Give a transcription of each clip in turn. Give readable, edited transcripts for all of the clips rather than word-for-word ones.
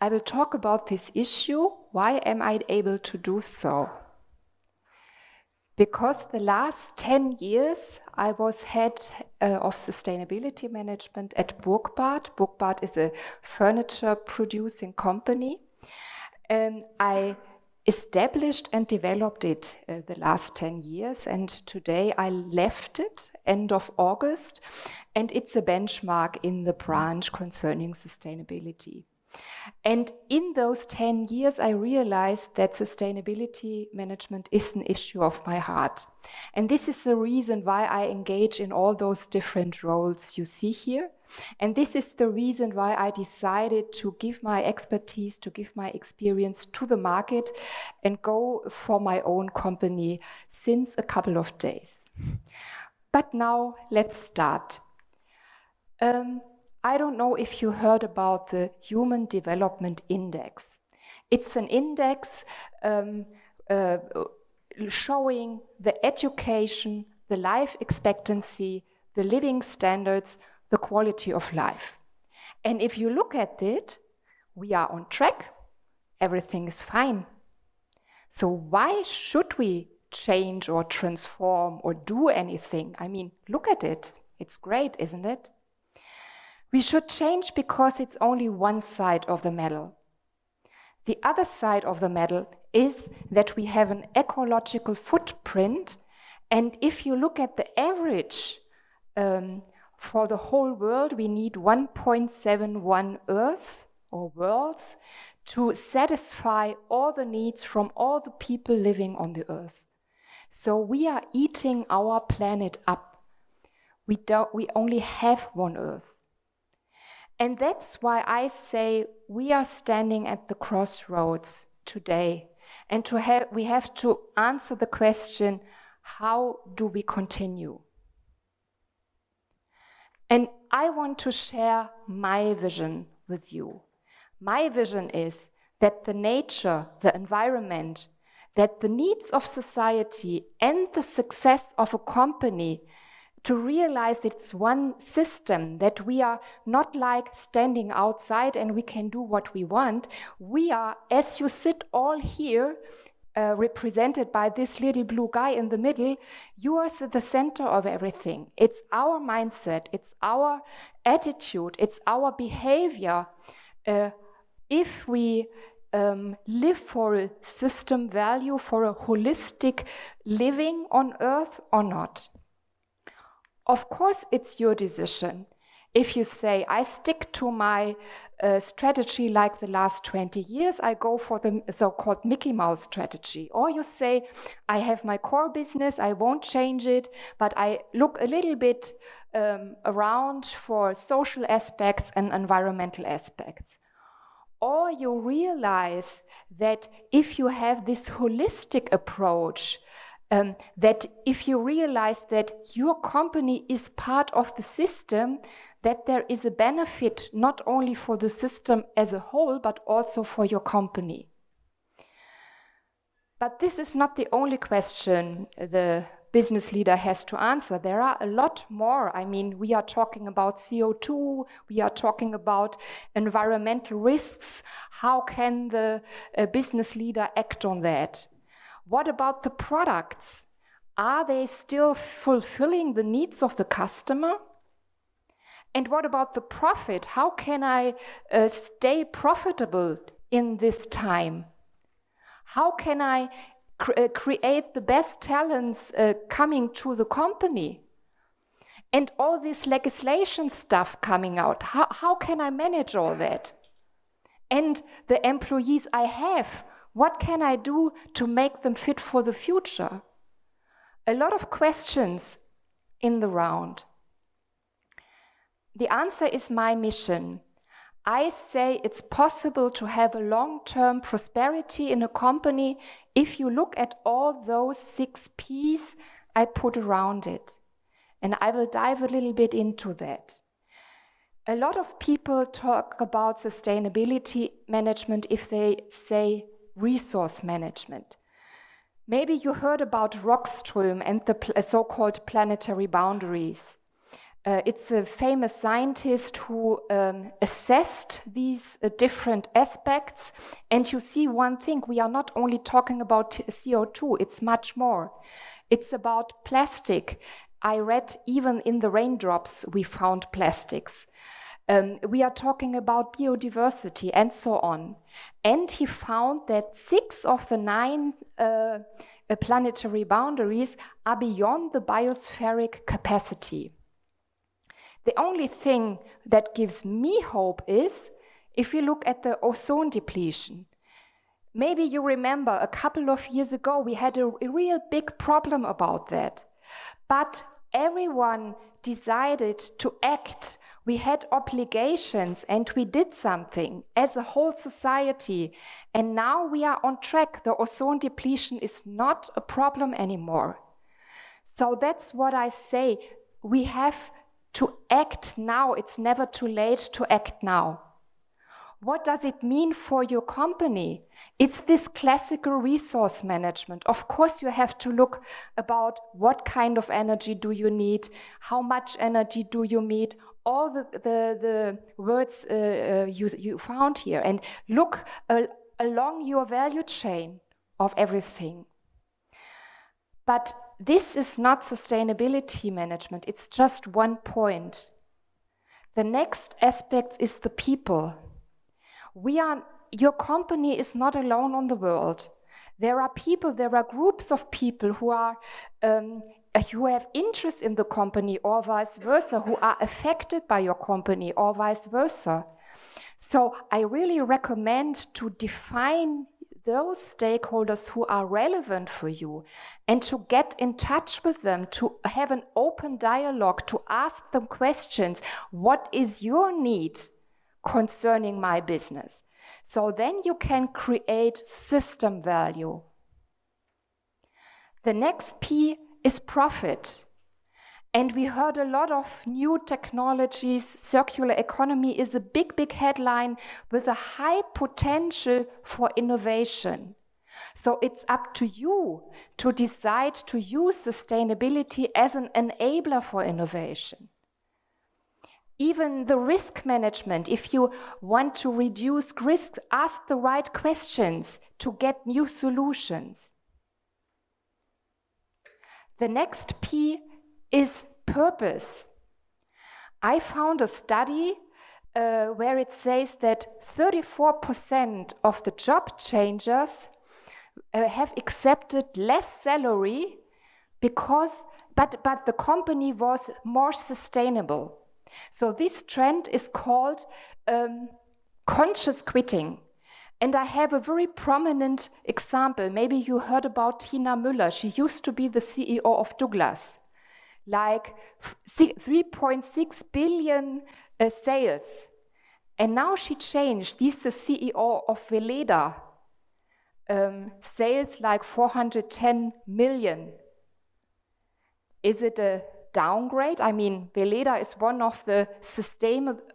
I will talk about this issue. Why am I able to do so? Because the last 10 years, I was head of sustainability management at Burgbad. Burgbad is a furniture producing company. I established and developed it the last 10 years, and today I left it end of August, and it's a benchmark in the branch concerning sustainability. And in those 10 years, I realized that sustainability management is an issue of my heart. And this is the reason why I engage in all those different roles you see here. And this is the reason why I decided to give my expertise, to give my experience to the market and go for my own company since a couple of days. But now let's start. I don't know if you heard about the Human Development Index. It's an index showing the education, the life expectancy, the living standards, the quality of life. And if you look at it, we are on track. Everything is fine. So why should we change or transform or do anything? I mean, look at it. It's great, isn't it? We should change because it's only one side of the medal. The other side of the medal is that we have an ecological footprint, and if you look at the average for the whole world, we need 1.71 Earth or worlds to satisfy all the needs from all the people living on the Earth. So we are eating our planet up. We only have one Earth. And that's why I say we are standing at the crossroads today. And we have to answer the question, how do we continue? And I want to share my vision with you. My vision is that the nature, the environment, that the needs of society and the success of a company to realize it's one system, that we are not like standing outside and we can do what we want. We are, as you sit all here, represented by this little blue guy in the middle, you are the center of everything. It's our mindset, it's our attitude, it's our behavior. If we live for a system value, for a holistic living on Earth or not. Of course, it's your decision. If you say, I stick to my strategy like the last 20 years, I go for the so-called Mickey Mouse strategy. Or you say, I have my core business, I won't change it, but I look a little bit around for social aspects and environmental aspects. Or you realize that if you have this holistic approach, that if you realize that your company is part of the system, that there is a benefit not only for the system as a whole, but also for your company. But this is not the only question the business leader has to answer. There are a lot more. I mean, we are talking about CO2, we are talking about environmental risks. How can the business leader act on that? What about the products? Are they still fulfilling the needs of the customer? And what about the profit? How can I stay profitable in this time? How can I create the best talents coming to the company? And all this legislation stuff coming out, how can I manage all that? And the employees I have, what can I do to make them fit for the future? A lot of questions in the round. The answer is my mission. I say it's possible to have a long-term prosperity in a company if you look at all those 6 P's I put around it. And I will dive a little bit into that. A lot of people talk about sustainability management if they say resource management. Maybe you heard about Rockström and the so-called planetary boundaries. It's a famous scientist who assessed these different aspects. And you see one thing, we are not only talking about CO2, it's much more. It's about plastic. I read even in the raindrops we found plastics. We are talking about biodiversity and so on. And he found that 6 of the 9 planetary boundaries are beyond the biospheric capacity. The only thing that gives me hope is if you look at the ozone depletion. Maybe you remember a couple of years ago we had a real big problem about that. But everyone decided to act. We had obligations and we did something as a whole society. And now we are on track. The ozone depletion is not a problem anymore. So that's what I say. We have to act now. It's never too late to act now. What does it mean for your company? It's this classical resource management. Of course, you have to look about what kind of energy do you need, how much energy do you need, all the words you found here, and look along your value chain of everything. But this is not sustainability management. It's just one point. The next aspect is the people. Your company is not alone on the world. There are people, there are groups of people who have interest in the company or vice versa, who are affected by your company or vice versa. So I really recommend to define those stakeholders who are relevant for you and to get in touch with them, to have an open dialogue, to ask them questions. What is your need concerning my business? So then you can create system value. The next P is profit. And we heard a lot of new technologies. Circular economy is a big, big headline with a high potential for innovation. So it's up to you to decide to use sustainability as an enabler for innovation. Even the risk management, if you want to reduce risk, ask the right questions to get new solutions. The next P is purpose. I found a study where it says that 34% of the job changers have accepted less salary but the company was more sustainable. So this trend is called conscious quitting. And I have a very prominent example. Maybe you heard about Tina Müller. She used to be the CEO of Douglas. Like 3.6 billion sales. And now she changed. She's the CEO of WCBLeaders. Sales like 410 million. Is it a downgrade? I mean, WCBLeaders is one of the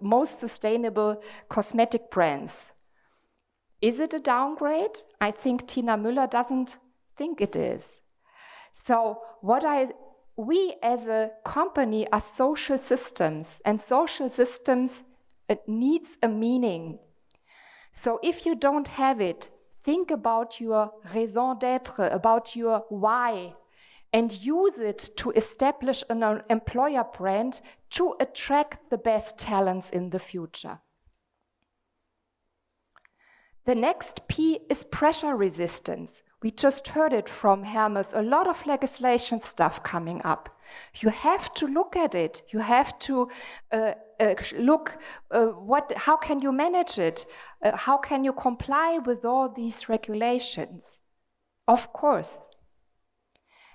most sustainable cosmetic brands. Is it a downgrade? I think Tina Müller doesn't think it is. So we as a company are social systems, and social systems needs a meaning. So if you don't have it, think about your raison d'être, about your why, and use it to establish an employer brand to attract the best talents in the future. The next P is pressure resistance. We just heard it from Hermes, a lot of legislation stuff coming up. You have to look at it. You have to look, how can you manage it? How can you comply with all these regulations? Of course.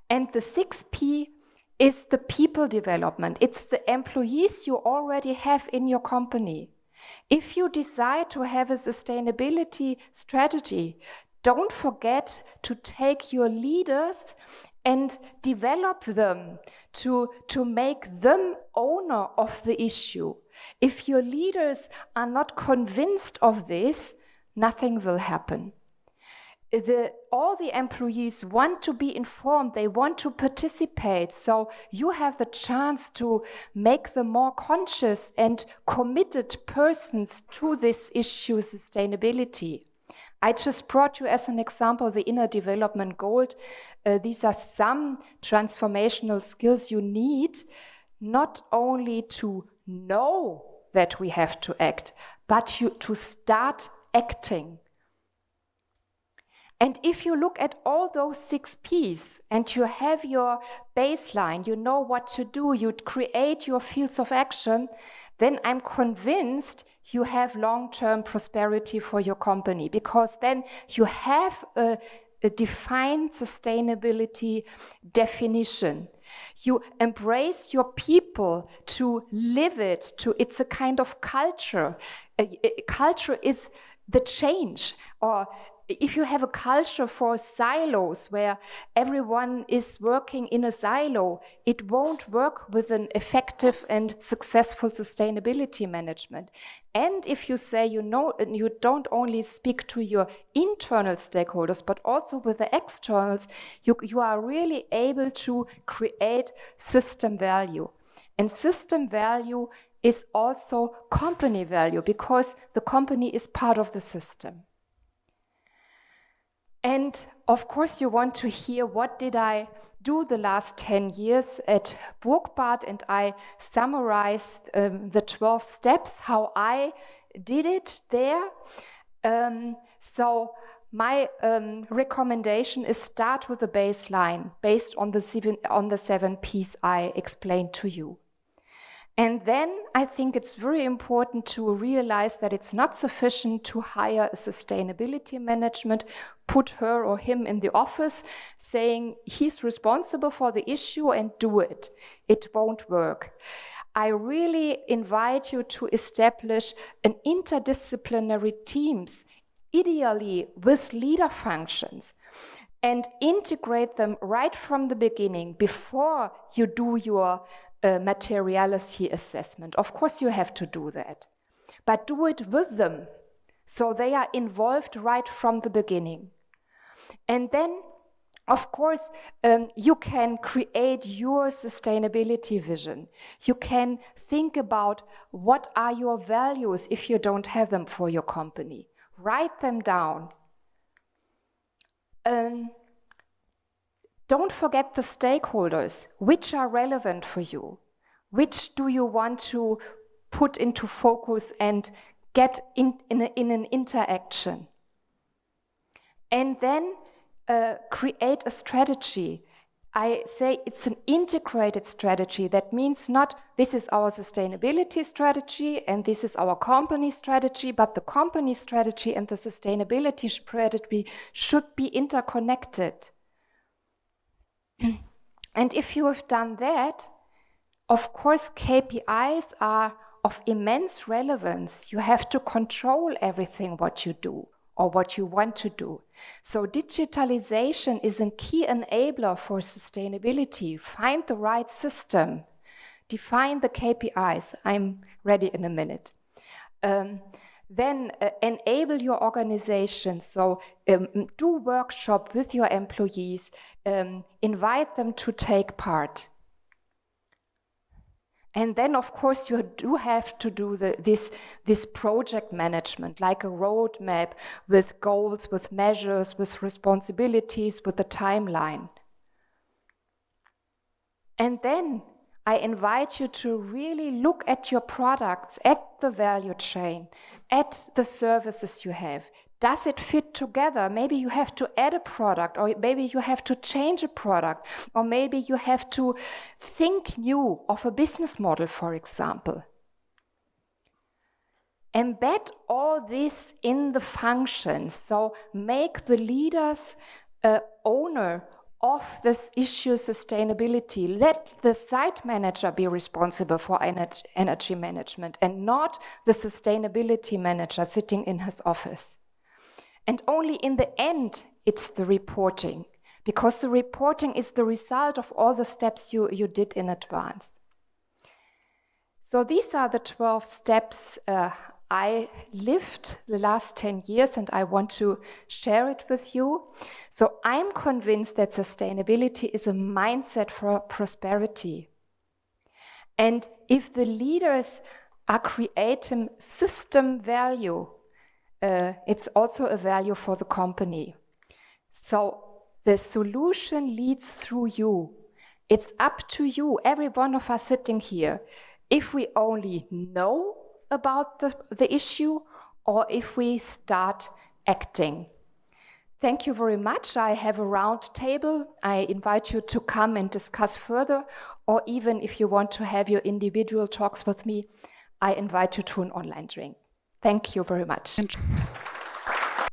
And the 6P is the people development. It's the employees you already have in your company. If you decide to have a sustainability strategy, don't forget to take your leaders and develop them to make them owner of the issue. If your leaders are not convinced of this, nothing will happen. all the employees want to be informed, they want to participate. So you have the chance to make them more conscious and committed persons to this issue, sustainability. I just brought you as an example the inner development goal. These are some transformational skills you need, not only to know that we have to act, but to start acting. And if you look at all those 6 Ps and you have your baseline, you know what to do, you create your fields of action, then I'm convinced you have long-term prosperity for your company, because then you have a defined sustainability definition. You embrace your people to live it, it's a kind of culture. Culture is the change. Or if you have a culture for silos where everyone is working in a silo, it won't work with an effective and successful sustainability management. And if you say, you don't only speak to your internal stakeholders, but also with the externals, you are really able to create system value. And system value is also company value, because the company is part of the system. And of course, you want to hear what did I do the last 10 years at Burgbad, and I summarized the 12 steps, how I did it there. So my recommendation is start with a baseline based on the 7 Ps I explained to you. And then I think it's very important to realize that it's not sufficient to hire a sustainability management, put her or him in the office saying he's responsible for the issue and do it. It won't work. I really invite you to establish an interdisciplinary teams, ideally with leader functions, and integrate them right from the beginning before you do your materiality assessment. Of course, you have to do that, but do it with them so they are involved right from the beginning. And then, of course, you can create your sustainability vision. You can think about what are your values if you don't have them for your company. Write them down. Don't forget the stakeholders, which are relevant for you. Which do you want to put into focus and get in an interaction? And then create a strategy. I say it's an integrated strategy. That means not this is our sustainability strategy and this is our company strategy, but the company strategy and the sustainability strategy should be interconnected. And if you have done that, of course, KPIs are of immense relevance. You have to control everything what you do or what you want to do. So digitalization is a key enabler for sustainability. Find the right system. Define the KPIs. I'm ready in a minute. Then enable your organization. So do workshop with your employees. Invite them to take part. And then, of course, you do have to do this project management, like a roadmap with goals, with measures, with responsibilities, with a timeline. And then I invite you to really look at your products, at the value chain, at the services you have. Does it fit together? Maybe you have to add a product, or maybe you have to change a product, or maybe you have to think new of a business model, for example. Embed all this in the functions, so make the leaders owner of this issue sustainability. Let the site manager be responsible for energy management and not the sustainability manager sitting in his office. And only in the end, it's the reporting, because the reporting is the result of all the steps you did in advance. So these are the 12 steps I lived the last 10 years and I want to share it with you. So I'm convinced that sustainability is a mindset for prosperity. And if the leaders are creating system value, it's also a value for the company. So the solution leads through you. It's up to you, every one of us sitting here, if we only know about the issue or if we start acting. Thank you very much. I have a round table. I invite you to come and discuss further, or even if you want to have your individual talks with me, I invite you to an online drink. Thank you very much.